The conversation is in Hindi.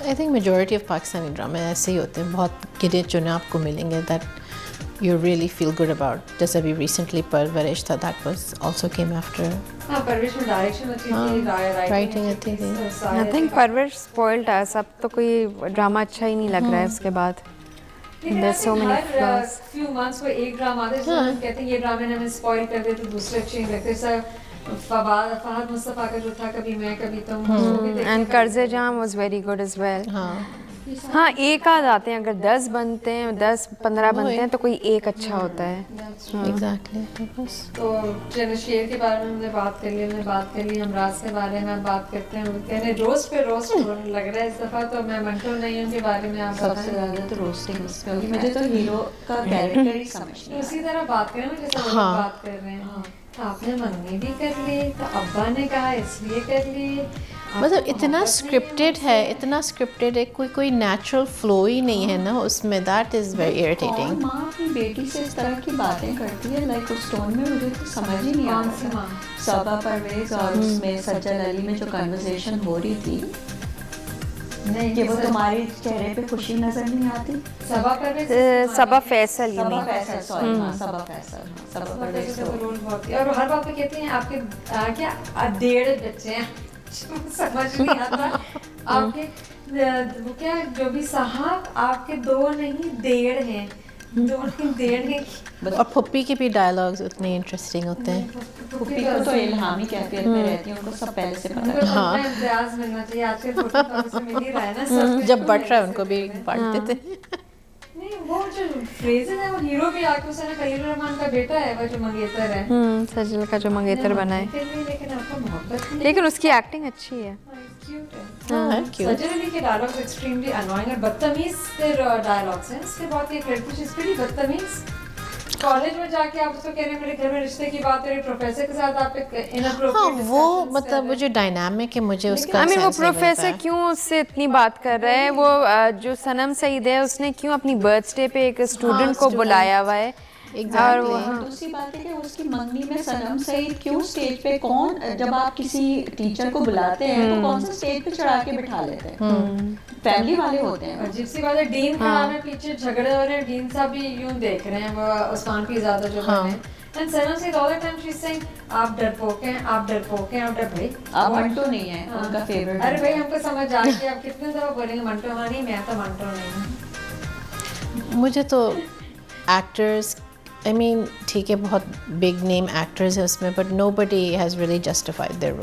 I think majority of Pakistani ड्रामे ऐसे ही होते हैं, बहुत गिने चुने आपको मिलेंगे that you really feel good about. जैसे अभी recently परवरिश था, that was also came after. हाँ, परवरिश में डायरेक्शन अच्छी थी, राइटिंग अच्छी थी. I think परवरिश spoiled us. अब तो कोई ड्रामा अच्छा ही नहीं लग रहा है उसके बाद. There's so many flaws. few months में एक ड्रामा आता है जिसमें हम कहते हैं ये ड्रामे ने हमें स्पॉइल कर दिया तो दूसरे अच्छे नहीं लगते. फहद मुस्तफा का जो था कभी मैं कभी तुम, And कर्ज़े जाम was very good as well. हाँ, एक आध आते हैं, अगर 10 बनते हैं, 10-15 बनते हैं तो कोई एक अच्छा होता है. Exactly. तो चलो शेर के बारे में हमने बात कर ली, हम राज के बारे में बात करते हैं. कहने रोस्ट पे रोस्ट लग रहा है इस दफा, तो मैं मंटो नहीं हूँ के बारे में आप सबसे ज़्यादा तो रोस्टिंग उस पे होगी. मुझे तो हीरो का कैरेक्टर ही समझ नहीं उसी तरह बात करें ना जैसे हम बात कर रहे हैं. आपने मंगनी भी कर ली तो अब्बा ने कहा इसलिए कर ली. मतलब इतना स्क्रिप्टेड है, कोई नेचुरल फ्लो ही नहीं है ना उसमें. That is very irritating. माँ अपनी बेटी से इस तरह की बातें करती है, लाइक उस टोन में मुझे तो समझ ही नहीं आ रहा. सबा परवेज और उसमें सज्जद अली में जो कन्वर्सेशन हो रही थी कि वो तुम्हारे चेहरे पे खुशी नजर नहीं आती. सबा फैसल सबा फैसल और हर बात पे कहती हैं आपके क्या 1.5 बच्चे हैं. समझ नहीं आता आपके वो क्या जो भी साहब आपके 2 नहीं 1.5 हैं. 2 नहीं 1.5 हैं. और पप्पी के भी डायलॉग्स उतने इंटरेस्टिंग होते हैं. पप्पी को तो इल्हामी कैफियत में रहती है, उनको सब पहले से पता है. हाँ, इम्तियाज मिलना चाहिए. आजकल फोटो से मिल ही रहा है ना. जब बट रहा है उनको भी बांटते थे. नहीं, वो जो फ्रेजेस है वो हीरो भी आके उसने खलील रहमान का बेटा है वो जो मंगेतर है. सजल का जो मंगेतर बना है, लेकिन आपको मोहब्बत नहीं. लेकिन उसकी एक्टिंग अच्छी है. क्यूट है. क्यूट. सजल अली के डायलॉग्स एक्सट्रीमली अनोइंग और बदतमीज से डायलॉग्स हैं. इसके बाद ये लड़की इज प्रीटी बदतमीज. कॉलेज में जाके आप उसको कह रहे हैं मेरे घर में रिश्ते की बात करें, प्रोफेसर के साथ आप इनअप्रोप्रिएट. हाँ, वो मतलब वो जो डायनामिक है मुझे उसका आई मीन वो सेंस नहीं प्रोफेसर मिलता. क्यों उससे इतनी बात कर रहा है. वो जो सनम सईद है उसने क्यों अपनी बर्थडे पे एक स्टूडेंट को बुलाया हुआ है. और वो दूसरी बात है कि उसकी मंगनी में सनम सईद क्यों स्टेज पे, कौन जब आप किसी टीचर को बुलाते हैं तो कौन सा स्टेज पे चढ़ा के बिठा लेते हैं. फैमिली वाले होते हैं. अजीब सी बात है. डीन के नाम में पीछे झगड़े हो रहे हैं. डीन साहब भी यूं देख रहे हैं वो उस्मान की ज़्यादा जो बने. And Sanam Saeed all the time she is saying आप डरपोक हैं, आप डरपोक हैं. और डर भाई आप मंटो नहीं है उनका फेवरेट. अरे भाई हमको समझ आ गया. आप कितने दफा बोलेंगे मंटो. हाँ नहीं, मैं तो मंटो नहीं हूँ. मुझे तो एक्टर्स आई मीन ठीक है बहुत बिग नेम एक्टर्स हैं उसमें, but nobody has really justified their role.